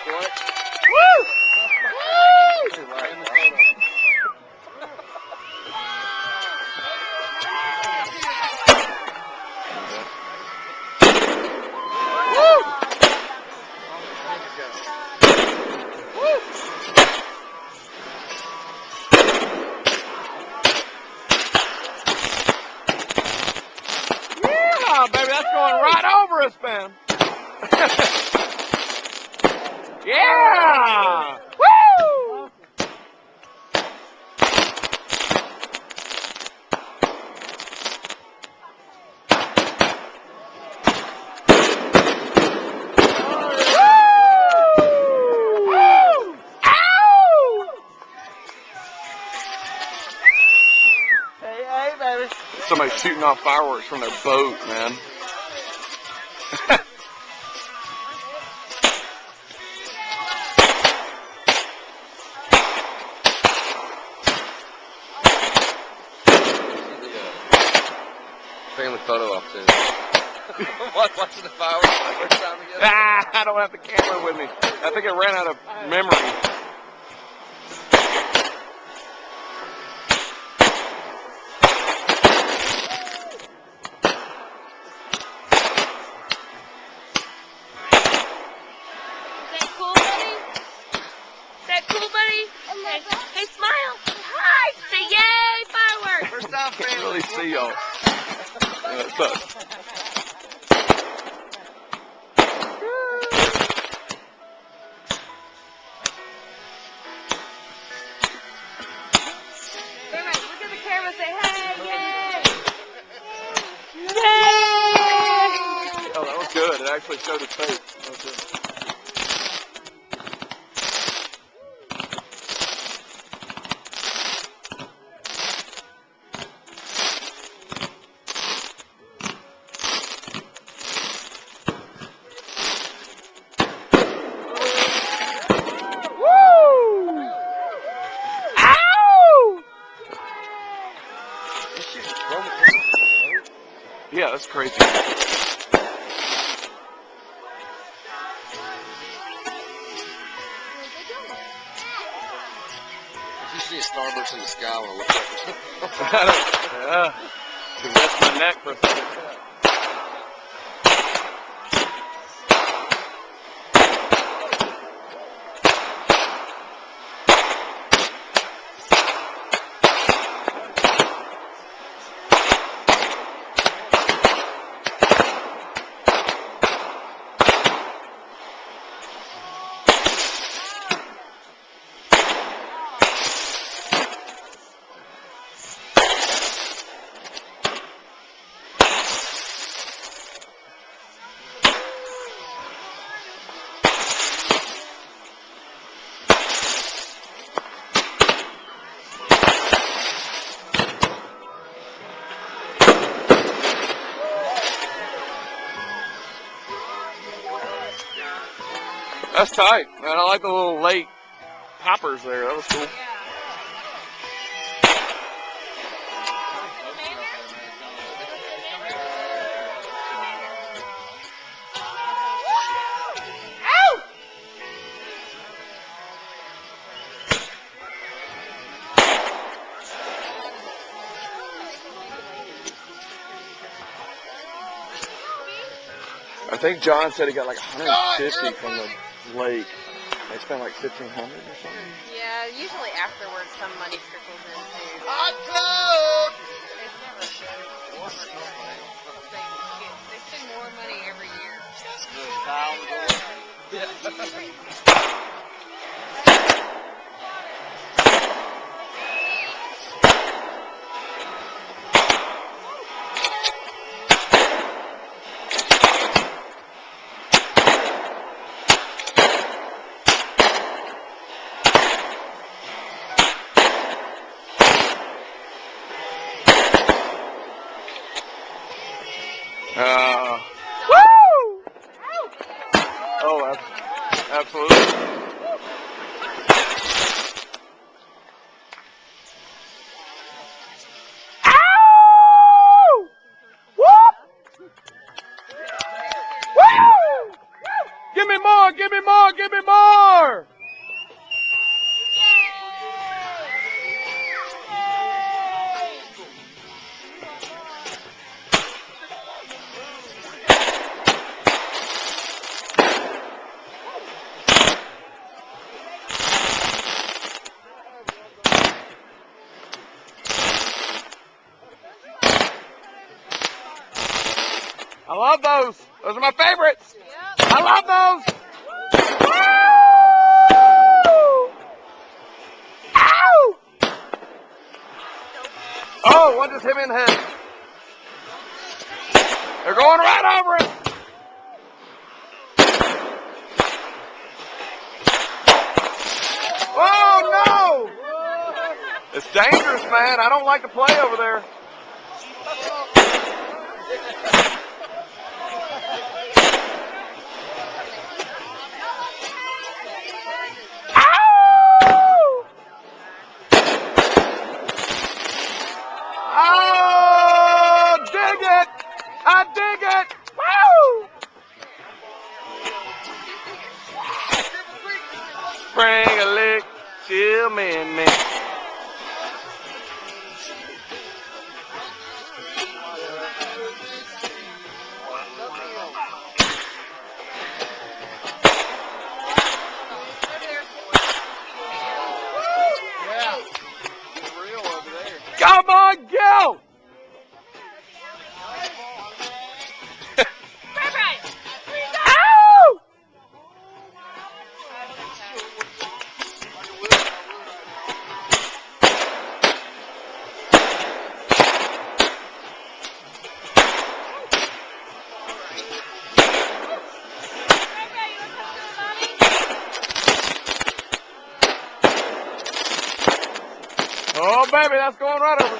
Woo! Yeah, baby, that's going right over us, man. Yeah! Woo! Hey, baby. Somebody's shooting off fireworks from their boat, man. Family photo op too. Watching the fireworks for the first time again. I don't have the camera with me. I think it ran out of memory. Hey, smile. Hi. Say yay, fireworks. First time, Can't family. really see y'all. Yeah, it's us. Look at the camera. Say hey, yay. Yay. Oh, that was good. It actually showed his face. That was good. Yeah, that's crazy. If you see a starburst in the sky, I want to look like Yeah. To rest my neck for a second. That's tight, man. I like the little late poppers there. That was cool. I think John said he got like 150 from the lake. They spent like 1,500 or something. Yeah, usually afterwards some money trickles in too. hot tub. It's never they spend more money every year. Woo! Oh, absolutely. Ow! Woo! Woo! Give me more! give me more, give me more. I love those. Those are my favorites. Yep. I love those. Woo! Ow! Oh, one just hit me in the head. They're going right over it. Oh, no. It's dangerous, man. I don't like to play over there. Oh, dig it! I dig it! Woo! Bring a lick, chill man, man. Come on, go! Ow! Oh, baby, that's going right over.